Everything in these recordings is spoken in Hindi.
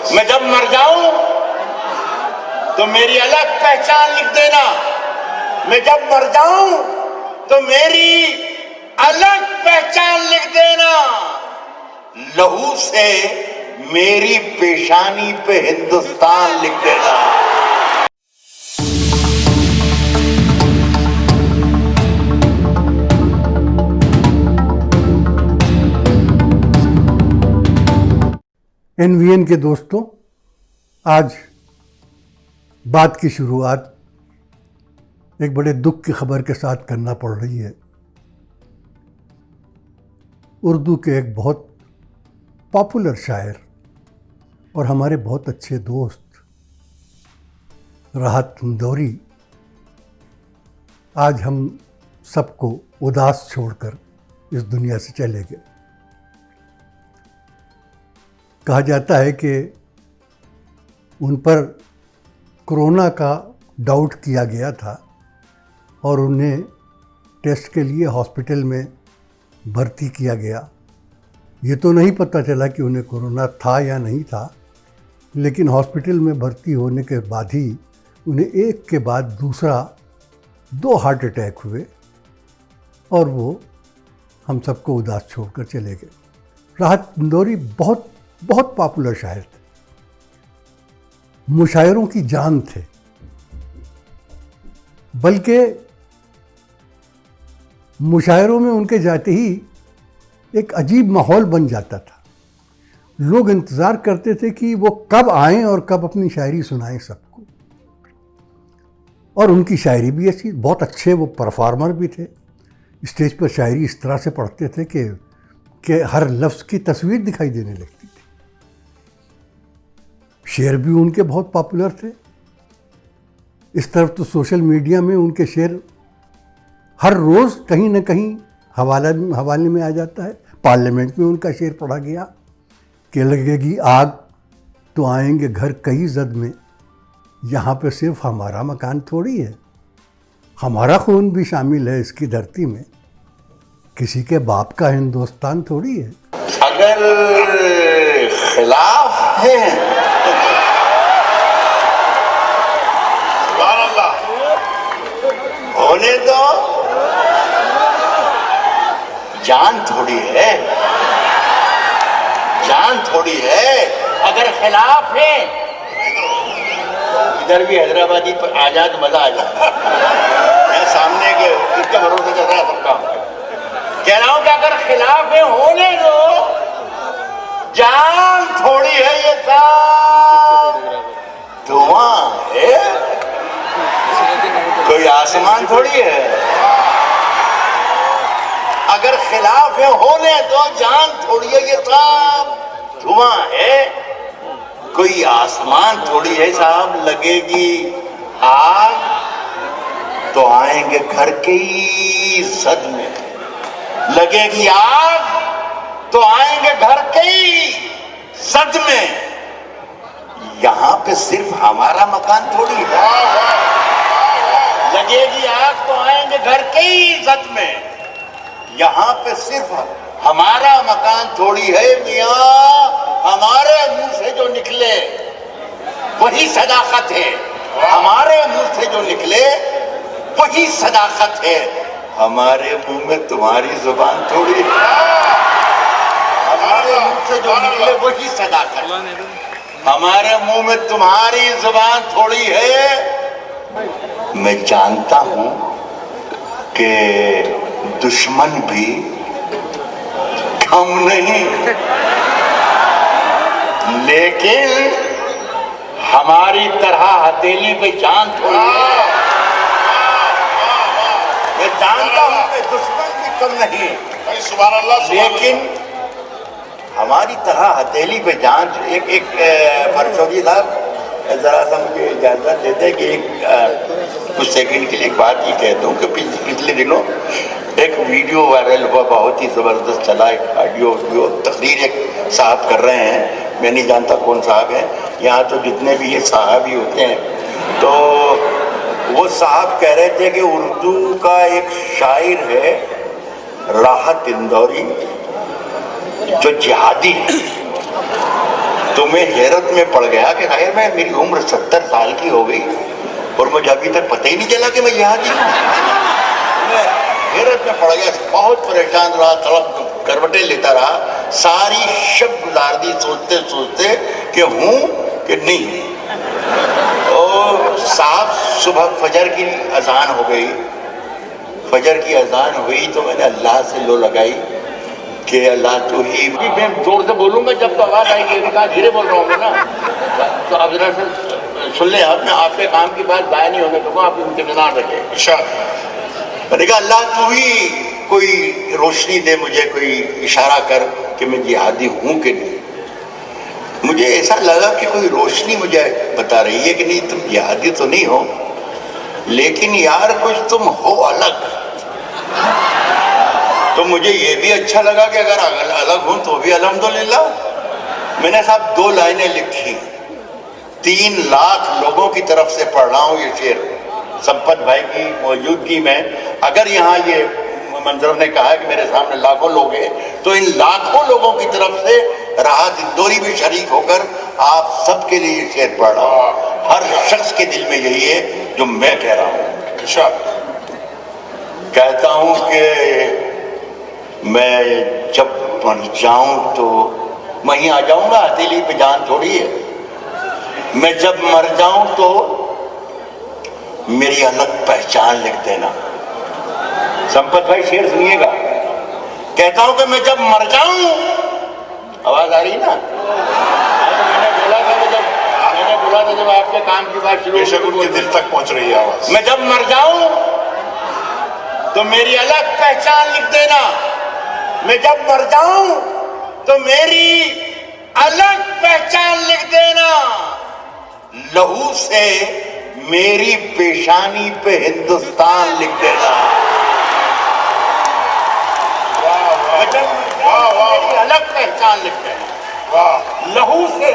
मैं जब मर जाऊं तो मेरी अलग पहचान लिख देना। मैं जब मर जाऊं तो मेरी अलग पहचान लिख देना। लहू से मेरी पेशानी पे हिंदुस्तान लिख देना। एनवीएन के दोस्तों, आज बात की शुरुआत एक बड़े दुख की खबर के साथ करना पड़ रही है। उर्दू के एक बहुत पॉपुलर शायर और हमारे बहुत अच्छे दोस्त राहत इंदौरी आज हम सबको उदास छोड़कर इस दुनिया से चले गए। कहा जाता है कि उन पर कोरोना का डाउट किया गया था और उन्हें टेस्ट के लिए हॉस्पिटल में भर्ती किया गया। ये तो नहीं पता चला कि उन्हें कोरोना था या नहीं था, लेकिन हॉस्पिटल में भर्ती होने के बाद ही उन्हें एक के बाद दूसरा 2 हार्ट अटैक हुए और वो हम सबको उदास छोड़कर चले गए। राहत इंदौरी बहुत पॉपुलर शायर थे, मुशायरों की जान थे, बल्कि मुशायरों में उनके जाते ही एक अजीब माहौल बन जाता था। लोग इंतज़ार करते थे कि वो कब आएं और कब अपनी शायरी सुनाएं सबको। और उनकी शायरी भी ऐसी, बहुत अच्छे वो परफॉर्मर भी थे। स्टेज पर शायरी इस तरह से पढ़ते थे कि हर लफ्ज़ की तस्वीर दिखाई देने लगती थी। शेर भी उनके बहुत पॉपुलर थे। इस तरफ तो सोशल मीडिया में उनके शेर हर रोज़ कहीं ना कहीं हवाले में आ जाता है। पार्लियामेंट में उनका शेर पढ़ा गया कि लगेगी आग तो आएंगे घर कई जद में, यहाँ पे सिर्फ हमारा मकान थोड़ी है, हमारा खून भी शामिल है इसकी धरती में, किसी के बाप का हिंदुस्तान थोड़ी है। अगर खिलाफ है होने दो, जान थोड़ी है, जान थोड़ी है। अगर खिलाफ है, इधर भी हैदराबादी पर आजाद मजा आ जाता है। सामने के किसके भरोसे चल रहा है सबका। कह रहा हूं कि अगर खिलाफ है होने दो, जान थोड़ी है, ये सब धुआं है, कोई आसमान थोड़ी है। अगर खिलाफ है होने दो, जान थोड़ी है, ये सब धुआं है, कोई आसमान थोड़ी है। साहब लगेगी आग तो आएंगे घर के ही सद में, लगेगी आग तो आएंगे घर के ही सद में, यहां पे सिर्फ हमारा मकान थोड़ी है। लगेगी आग तो आएंगे घर के ही सद में, यहां पे सिर्फ हमारा मकान थोड़ी है। मियां हमारे मुंह से जो निकले वही सदाकत है, हमारे मुंह से जो निकले वही सदाकत है। हमारे मुंह में तुम्हारी जुबान थोड़ी है, हमारे मुंह से जो निकले वही सदाकत है, हमारे मुंह में तुम्हारी जुबान थोड़ी है। मैं जानता हूं कि दुश्मन भी कम नहीं, लेकिन हमारी तरह हथेली पे जान थोड़ी है। मैं जानता हूं कि दुश्मन भी कम नहीं, लेकिन हमारी तरह हथेली पे जान। एक फरसौदी साहब जरा सा मुझे इजाजत देते कि कुछ सेकंड के लिए एक बात ये कहता हूँ कि पिछले दिनों एक वीडियो वायरल हुआ, बहुत ही ज़बरदस्त चला। एक ऑडियो तकरीर एक साहब कर रहे हैं, मैं नहीं जानता कौन साहब हैं। यहाँ तो जितने भी ये साहब ही होते हैं, तो वो साहब कह रहे थे कि उर्दू का एक शायर है राहत इंदौरी जो जिहादी है, तो मैं हैरत में पड़ गया कि आखिर मैं, मेरी उम्र 70 साल की हो गई और मुझे अभी तक पता ही नहीं चला कि मैं यहाँ की हूँ। मैं हैरत में पड़ गया, बहुत परेशान रहा, तड़प करवटें लेता रहा, सारी शब गुजार दी सोचते सोचते कि हूँ कि नहीं। और साहब सुबह फजर की अजान हो गई, फजर की अजान हुई तो मैंने अल्लाह से लो लगाई कि अल्लाह तू ही। मैं जोर से बोलूंगा जब तो आवाज आएगी, कहा धीरे बोल रहा हूँ ना, तो अब जरा सुन ले आप, मैं आपके काम की बात दाया नहीं होने दूंगा, आप इम्तिनान रखें। अच्छा, मैंने कहा अल्लाह तू ही कोई रोशनी दे मुझे, कोई इशारा कर कि मैं जिहादी हूँ कि नहीं। मुझे ऐसा लगा कि कोई रोशनी मुझे बता रही है कि नहीं तुम जिहादी तो नहीं हो, लेकिन यार कुछ तुम हो अलग। तो मुझे ये भी अच्छा लगा कि अगर अलग हूं तो भी अल्हम्दुलिल्लाह। मैंने साहब 2 लाइनें लिखी, 3 लाख लोगों की तरफ से पढ़ रहा हूं ये शेर संपत भाई की मौजूदगी में। अगर यहाँ ये मंजर ने कहा है कि मेरे सामने लाखों लोग हैं, तो इन लाखों लोगों की तरफ से राहत इंदौरी भी शरीक होकर आप सबके लिए ये शेर पढ़ रहा हूँ। हर शख्स के दिल में यही है जो मैं कह रहा हूँ। अच्छा, कहता हूँ कि मैं जब मर जाऊं तो वहीं आ जाऊंगा, हथेली पे जान थोड़ी है। मैं जब मर जाऊं तो मेरी अलग पहचान लिख देना। संपत भाई शेर सुनिएगा, कहता हूं कि मैं जब मर जाऊं, आवाज आ रही ना, मैंने बोला था जब आपके काम की बात शुरू, बेशक उनके दिल तक पहुंच रही है आवाज। मैं जब मर जाऊं तो मेरी अलग पहचान लिख देना। मैं जब मर जाऊं तो मेरी अलग पहचान लिख देना। लहू से मेरी पेशानी पे हिंदुस्तान लिख देना। मेरी अलग पहचान लिख देना। लहू से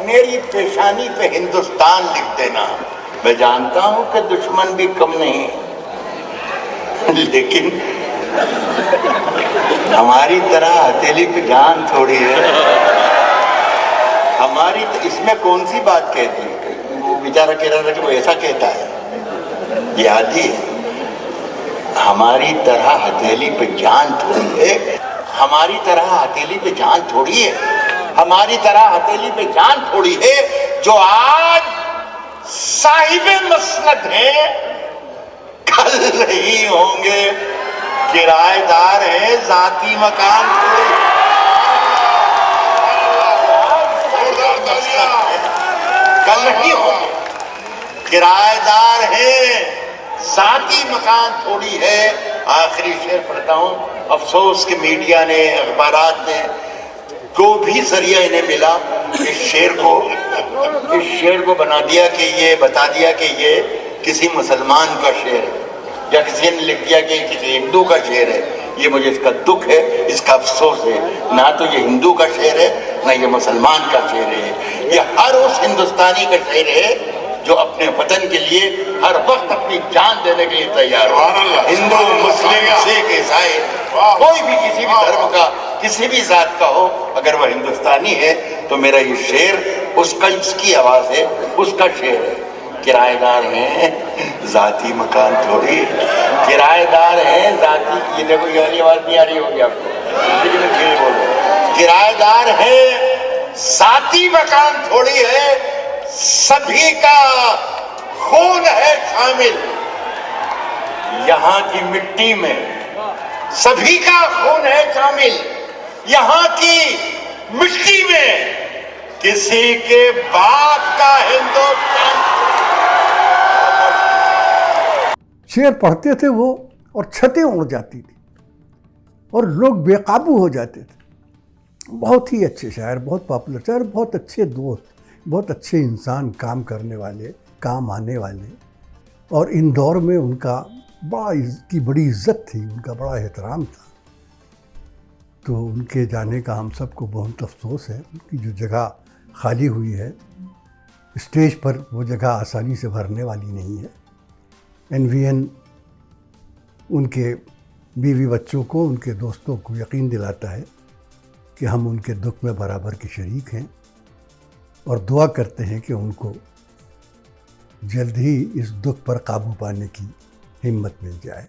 मेरी पेशानी पे हिंदुस्तान लिख देना। मैं जानता हूं कि दुश्मन भी कम नहीं, लेकिन हमारी तरह हथेली पे जान थोड़ी है। हमारी इसमें कौन सी बात कहती है? वो बेचारा कह रहा था कि वो ऐसा कहता है, जिहादी है। हमारी तरह हथेली पे जान थोड़ी है, हमारी तरह हथेली पे जान थोड़ी है, हमारी तरह हथेली पे जान थोड़ी है। जो आज साहिबे मसनद हैं, कल नहीं होंगे किराएदार है, जाती मकान कल नहीं होंगे किराएदार है, जाती मकान थोड़ी है। आखिरी शेर पढ़ता हूं, अफसोस कि मीडिया ने, अखबारात ने को भी जरिया इन्हें मिला इस शेर को बना दिया कि ये बता दिया कि ये किसी मुसलमान का शेर है, या किसी ने लिख दिया कि किसी हिंदू का शेर है। ये मुझे इसका दुख है, इसका अफसोस है। ना तो ये हिंदू का शेर है, ना ये मुसलमान का शेर है। ये हर उस हिंदुस्तानी का शेर है जो अपने वतन के लिए हर वक्त अपनी जान देने के लिए तैयार हो। हिंदू, मुस्लिम, सिख, ईसाई, कोई भी किसी भी धर्म का, किसी भी जात का हो, अगर वह हिंदुस्तानी है तो मेरा ये शेर उसका, इसकी आवाज है, उसका शेर है। किराएदार हैं, जाती मकान थोड़ी, किराएदार हैं जाती। ये देखो ये वाली आवाज नहीं आ रही होगी आपको, लेकिन मैं फिर बोलूं, किराएदार हैं, जाती मकान थोड़ी है, सभी का खून है शामिल यहाँ की मिट्टी में, सभी का खून है शामिल यहाँ की मिट्टी में। किसी के बाप का हिंदुस्तान। शेर पढ़ते थे वो और छतें उड़ जाती थी और लोग बेकाबू हो जाते थे। बहुत ही अच्छे शायर, बहुत पॉपुलर शायर, बहुत अच्छे दोस्त, बहुत अच्छे इंसान, काम करने वाले, काम आने वाले। और इंदौर में उनका बड़ी इज्जत थी, उनका बड़ा एहतराम था। तो उनके जाने का हम सबको बहुत अफसोस है। उनकी जो जगह खाली हुई है स्टेज पर, वो जगह आसानी से भरने वाली नहीं है। एनवीएन उनके बीवी बच्चों को, उनके दोस्तों को यकीन दिलाता है कि हम उनके दुख में बराबर के शरीक हैं और दुआ करते हैं कि उनको जल्द ही इस दुख पर काबू पाने की हिम्मत मिल जाए।